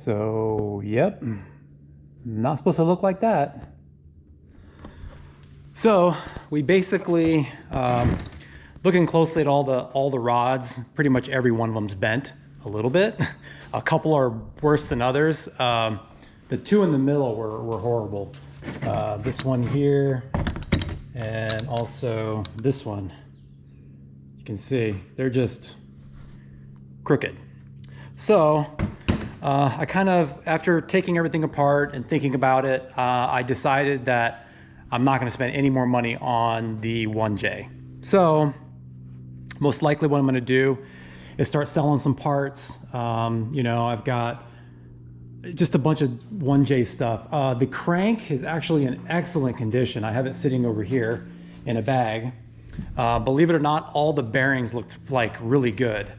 So, yep, not supposed to look like that. So we basically, looking closely at all the rods, pretty much every one of them's bent a little bit. A couple are worse than others. The two in the middle were horrible. This one here, and also this one. You can see they're just crooked. So I kind of, after taking everything apart and thinking about it, I decided that I'm not going to spend any more money on the 1J. So most likely what I'm going to do is start selling some parts. You know, I've got just a bunch of 1J stuff. The crank is actually in excellent condition. I have it sitting over here in a bag. Believe it or not, all the bearings looked like really good.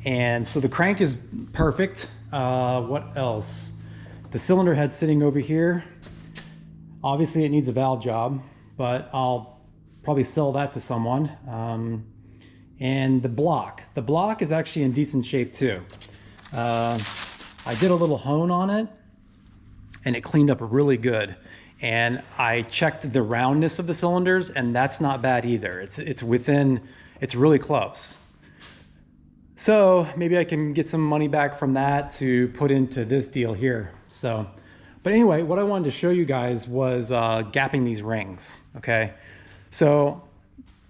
And so the crank is perfect. What else? The cylinder head sitting over here. Obviously it needs a valve job, but I'll probably sell that to someone. And the block is actually in decent shape too. I did a little hone on it and it cleaned up really good. And I checked the roundness of the cylinders and that's not bad either. It's really close. So maybe I can get some money back from that to put into this deal here. So, but anyway, what I wanted to show you guys was gapping these rings, okay? So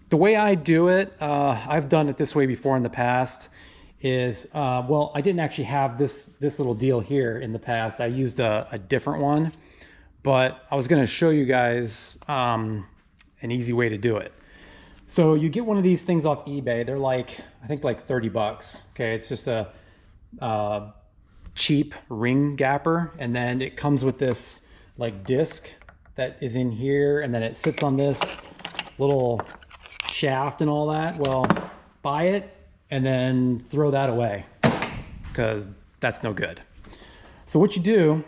the way I do it, I've done it this way before in the past, is, well, I didn't actually have this little deal here in the past. I used a different one, but I was gonna show you guys an easy way to do it. So you get one of these things off eBay. They're like, I think like 30 bucks. Okay, it's just a cheap ring gapper. And then it comes with this like disc that is in here. And then it sits on this little shaft and all that. Well, buy it and then throw that away because that's no good. So what you do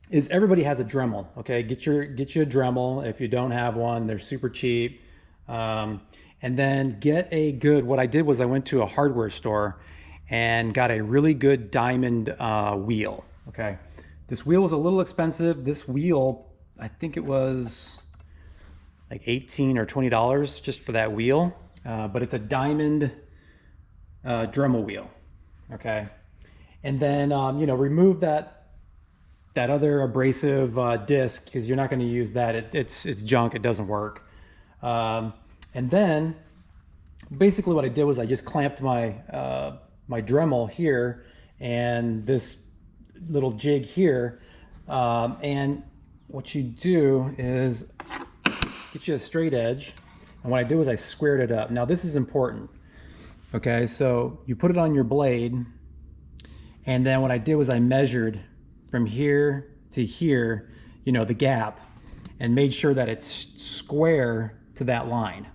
is everybody has a Dremel, okay? Get you a Dremel. If you don't have one, they're super cheap. And then get a good, what I did was I went to a hardware store and got a really good diamond wheel, okay? This wheel was a little expensive. This wheel, I think it was like $18 or $20 just for that wheel. But it's a diamond Dremel wheel, okay? And then, you know, remove that other abrasive disc because you're not going to use that. It's junk. It doesn't work. And then basically what I did was I just clamped my my Dremel here and this little jig here. And what you do is get you a straight edge. And what I did was I squared it up. Now this is important. Okay, so you put it on your blade. And then what I did was I measured from here to here, you know, the gap, and made sure that it's square to that line,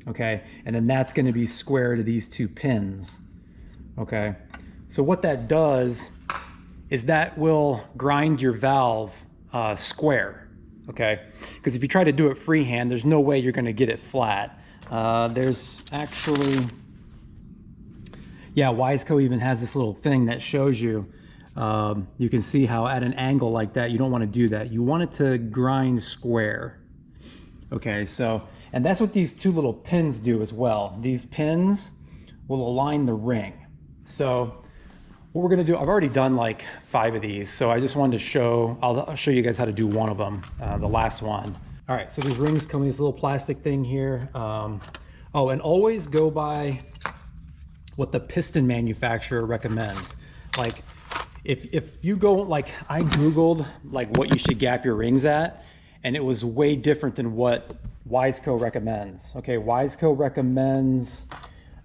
okay? And then that's gonna be square to these two pins, okay? So what that does is that will grind your valve square, okay? Because if you try to do it freehand, there's no way you're gonna get it flat. There's actually, yeah, Wiseco even has this little thing that shows you, you can see how at an angle like that, you don't wanna do that. You want it to grind square. Okay, so, and that's what these two little pins do as well. These pins will align the ring. So what we're gonna do, I've already done like 5 of these, so I just wanted to show, I'll show you guys how to do one of them, the last one. All right, so these rings come in this little plastic thing here. Oh, and always go by what the piston manufacturer recommends. Like, if you go, like I Googled like what you should gap your rings at, and it was way different than what Wiseco recommends. Okay, Wiseco recommends,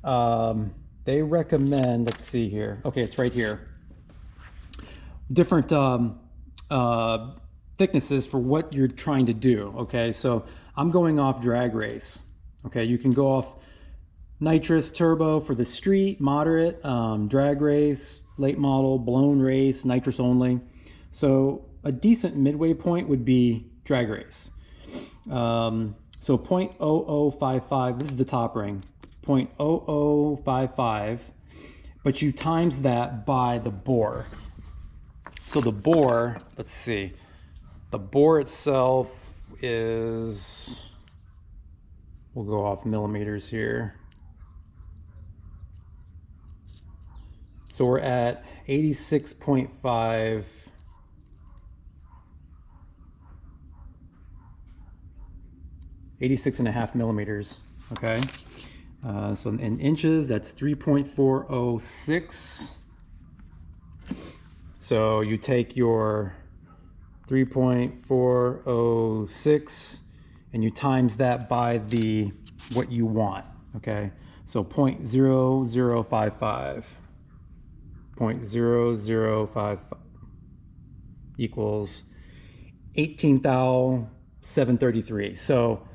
they recommend, let's see here. Okay, it's right here. Different thicknesses for what you're trying to do. Okay, so I'm going off drag race. Okay, you can go off nitrous turbo for the street, moderate, drag race, late model, blown race, nitrous only. So a decent midway point would be drag race. So 0.0055, this is the top ring, 0.0055, but you times that by the bore. So the bore, let's see, the bore itself is, we'll go off millimeters here. So we're at 86.5. 86.5 millimeters, okay? So in inches, that's 3.406. So you take your 3.406 and you times that by what you want, okay? So 0.0055. 0.0055 equals 18,733. So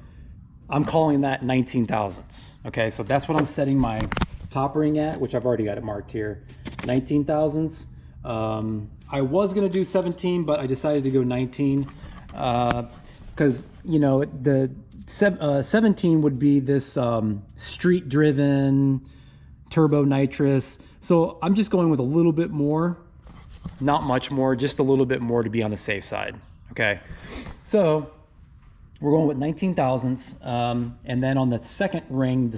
I'm calling that 19 thousandths. Okay, so that's what I'm setting my top ring at, which I've already got it marked here, 19 thousandths. I was gonna do 17, but I decided to go 19 because you know the 17 would be this street-driven turbo nitrous. So I'm just going with a little bit more, not much more, just a little bit more to be on the safe side. Okay, so we're going with 19 thousandths, and then on the second ring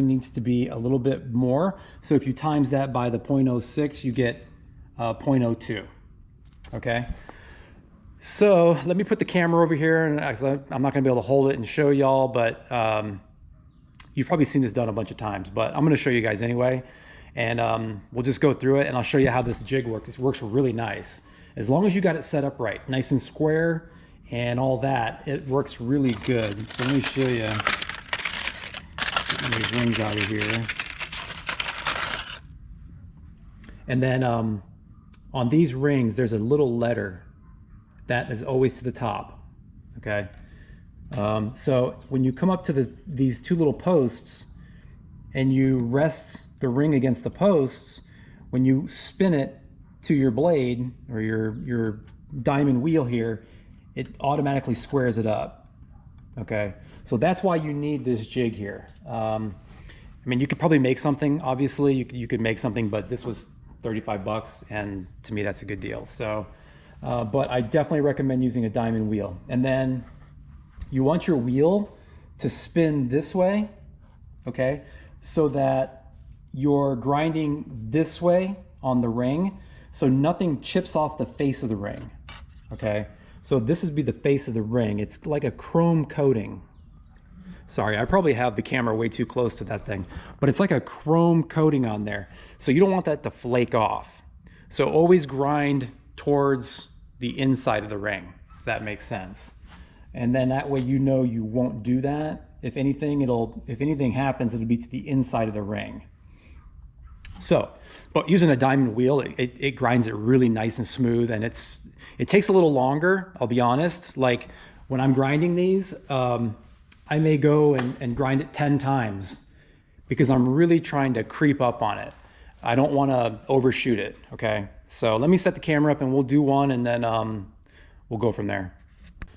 needs to be a little bit more. So if you times that by the 0.06, you get 0.02. Okay, so let me put the camera over here, and I'm not gonna be able to hold it and show y'all, but you've probably seen this done a bunch of times, but I'm gonna show you guys anyway, and we'll just go through it, and I'll show you how this jig works. This works really nice. As long as you got it set up right, nice and square, and all that, it works really good. So let me show you. Get these rings out of here. And then on these rings, there's a little letter that is always to the top, okay? So when you come up to these two little posts and you rest the ring against the posts, when you spin it to your blade or your diamond wheel here, it automatically squares it up, okay? So that's why you need this jig here. I mean, you could probably make something, obviously, you could make something, but this was 35 bucks, and to me, that's a good deal. So, but I definitely recommend using a diamond wheel. And then you want your wheel to spin this way, okay? So that you're grinding this way on the ring, so nothing chips off the face of the ring, okay? So this would be the face of the ring. It's like a chrome coating. Sorry, I probably have the camera way too close to that thing, but it's like a chrome coating on there. So you don't want that to flake off. So always grind towards the inside of the ring, if that makes sense. And then that way you know you won't do that. If anything happens, it'll be to the inside of the ring. So, but using a diamond wheel, it grinds it really nice and smooth, and it takes a little longer, I'll be honest. Like when I'm grinding these, I may go and grind it 10 times because I'm really trying to creep up on it. I don't want to overshoot it, okay? So let me set the camera up and we'll do one, and then we'll go from there.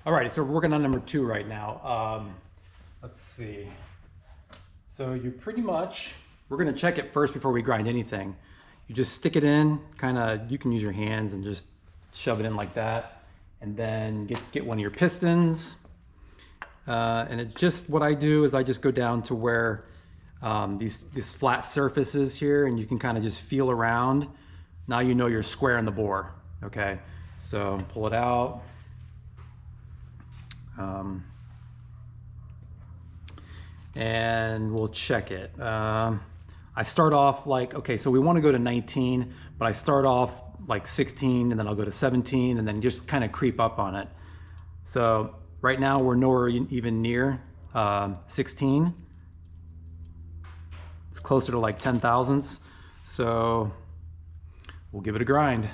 All right, so we're working on number 2 right now. Let's see. So you pretty much, we're gonna check it first before we grind anything. You just stick it in, you can use your hands and just shove it in like that, and then get one of your pistons. And it just, what I do is I just go down to where these flat surfaces here, and you can kind of just feel around. Now you know you're square in the bore, okay? So pull it out. And we'll check it. I start off like, okay, so we want to go to 19, but I start off like 16, and then I'll go to 17, and then just kind of creep up on it. So right now we're nowhere even near 16. It's closer to like 10 thousandths. So we'll give it a grind.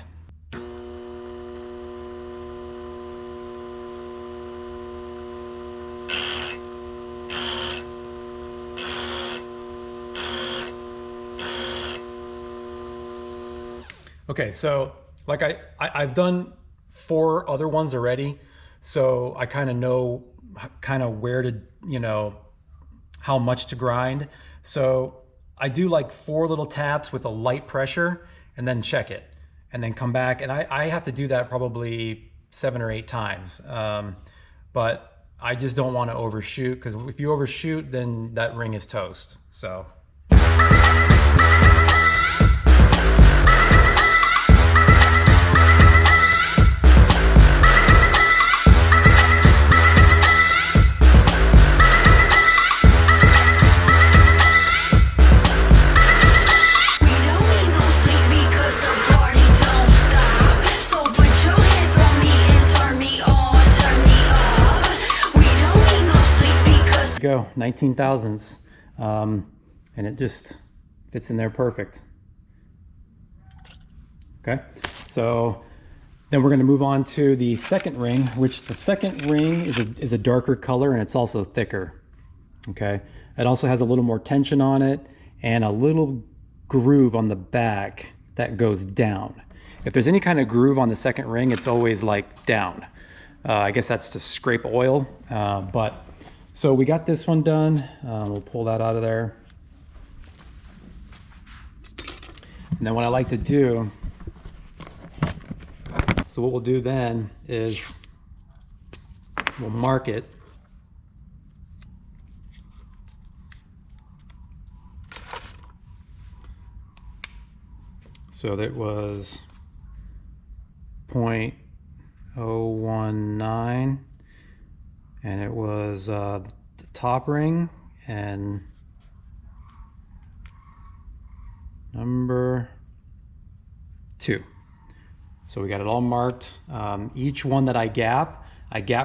Okay, so like I've done 4 other ones already, so I kind of know where to, how much to grind. So I do like 4 little taps with a light pressure and then check it. and then come back. And I have to do that probably 7 or 8 times. But I just don't want to overshoot, because if you overshoot, then that ring is toast. So. Go 19 thousandths, and it just fits in there perfect. Okay, so then we're going to move on to the second ring, which the second ring is a darker color, and it's also thicker. Okay, it also has a little more tension on it and a little groove on the back that goes down. If there's any kind of groove on the second ring, it's always like down. I guess that's to scrape oil, but so we got this one done. We'll pull that out of there. And then what I like to do, so what we'll do then is we'll mark it. So that was 0.019. And it was the top ring and number 2. So we got it all marked. Each one that I gap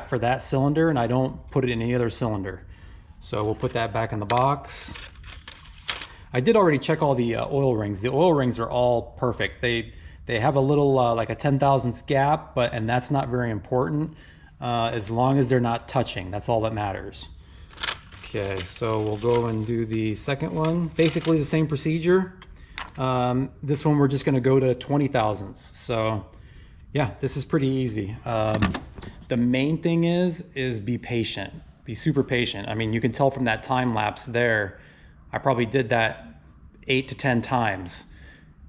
for that cylinder, and I don't put it in any other cylinder. So we'll put that back in the box. I did already check all the oil rings. The oil rings are all perfect. They have a little like a 10 thousandths gap, and that's not very important. As long as they're not touching, that's all that matters. Okay, so we'll go and do the second one. Basically the same procedure. This one we're just going to go to 20 thousandths. So yeah, this is pretty easy. The main thing is be patient. Be super patient. I mean, you can tell from that time lapse there, I probably did that 8 to 10 times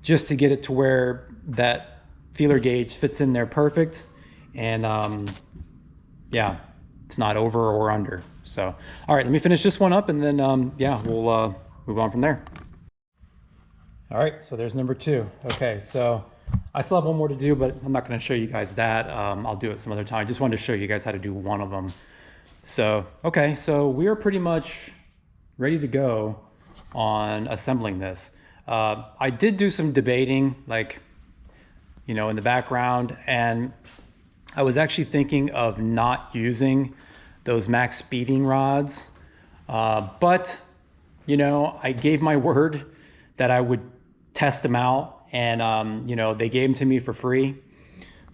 just to get it to where that feeler gauge fits in there perfect. And yeah, it's not over or under. So, all right, let me finish this one up, and then yeah, we'll move on from there. All right, so there's number 2. Okay, so I still have one more to do, but I'm not going to show you guys that. I'll do it some other time. I just wanted to show you guys how to do one of them. So, okay, so we are pretty much ready to go on assembling this. I did do some debating, like, you know, in the background, and I was actually thinking of not using those max speeding rods, but you know, I gave my word that I would test them out, and you know, they gave them to me for free,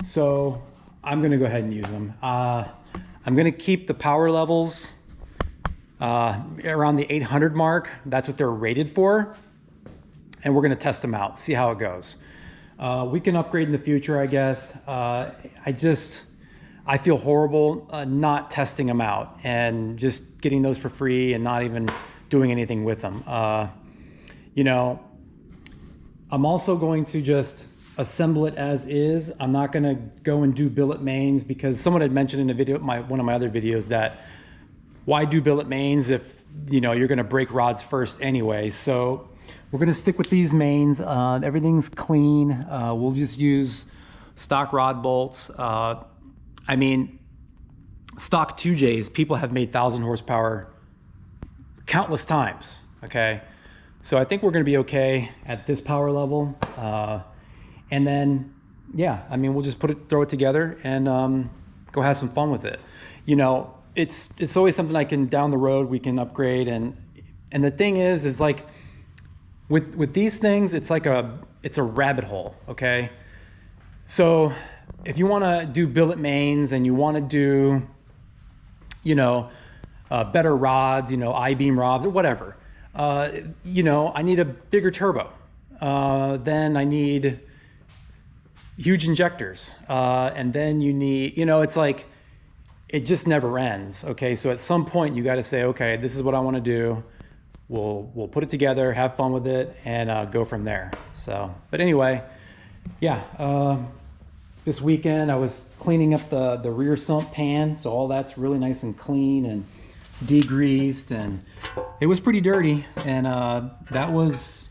so I'm gonna go ahead and use them. I'm gonna keep the power levels around the 800 mark. That's what they're rated for, and we're gonna test them out, see how it goes. We can upgrade in the future, I guess. I feel horrible not testing them out and just getting those for free and not even doing anything with them. You know, I'm also going to just assemble it as is. I'm not going to go and do billet mains, because someone had mentioned in a video, one of my other videos, that why do billet mains if, you know, you're going to break rods first anyway. So we're going to stick with these mains. Everything's clean. We'll just use stock rod bolts. I mean, stock 2Js, people have made 1,000 horsepower countless times, okay? So I think we're gonna be okay at this power level. And then, yeah, I mean, we'll just throw it together and go have some fun with it. You know, it's always something I can, down the road, we can upgrade. And the thing is like, with these things, it's like it's a rabbit hole, okay? So if you want to do billet mains and you want to do, you know, better rods, you know, I-beam rods or whatever, you know, I need a bigger turbo. Then I need huge injectors. And then you need, you know, it's like, it just never ends. Okay. So at some point you got to say, okay, this is what I want to do. We'll put it together, have fun with it, and go from there. So, but anyway, yeah, this weekend I was cleaning up the rear sump pan, so all that's really nice and clean and degreased, and it was pretty dirty, and that was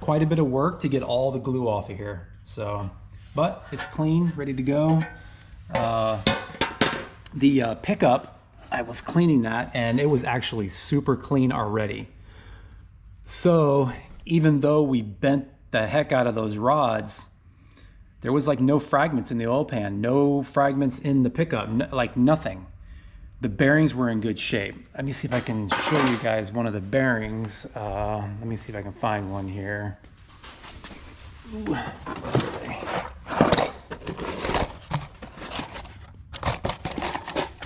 quite a bit of work to get all the glue off of here. So, but it's clean, ready to go. The pickup, I was cleaning that, and it was actually super clean already. So even though we bent the heck out of those rods, there was like no fragments in the oil pan, no fragments in the pickup, like nothing. The bearings were in good shape. Let me see if I can show you guys one of the bearings. Let me see if I can find one here. Ooh.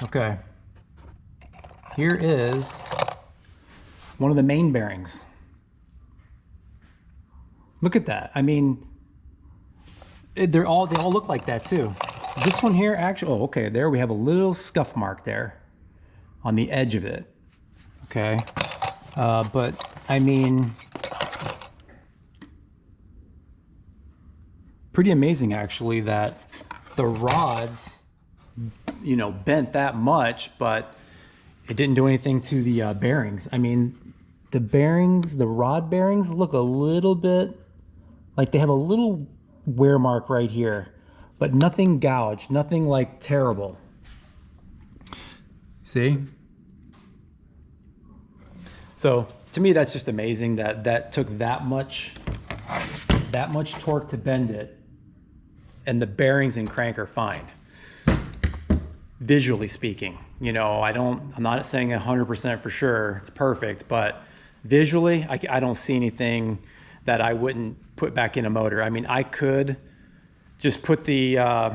Okay. Here is one of the main bearings. Look at that. I mean, they all look like that too. This one here actually, oh, okay, there we have a little scuff mark there on the edge of it. Okay. But I mean, pretty amazing actually that the rods, you know, bent that much, but it didn't do anything to the bearings. I mean, the bearings, the rod bearings look a little bit like they have a little wear mark right here, but nothing gouged, nothing like terrible. See? So to me, that's just amazing that that took that much torque to bend it, and the bearings and crank are fine. Visually speaking, you know, I'm not saying 100% for sure it's perfect, but visually, I don't see anything that I wouldn't put back in a motor. I mean, I could just put the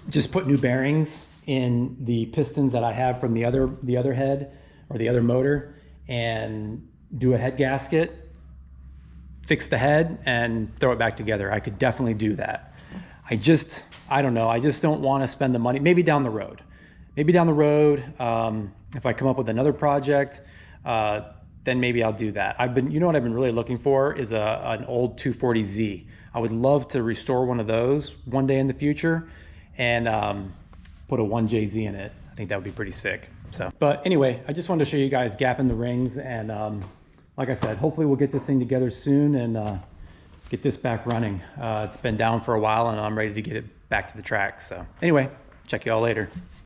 just put new bearings in the pistons that I have from the other head or the other motor, and do a head gasket, fix the head, and throw it back together. I could definitely do that. I don't know. I just don't want to spend the money. Maybe down the road. Maybe down the road, if I come up with another project, then maybe I'll do that. You know what I've been really looking for is an old 240Z. I would love to restore one of those one day in the future and put a 1JZ in it. I think that would be pretty sick. So, but anyway, I just wanted to show you guys gapping the rings, and like I said, hopefully we'll get this thing together soon and get this back running. It's been down for a while and I'm ready to get it back to the track. So anyway, check you all later.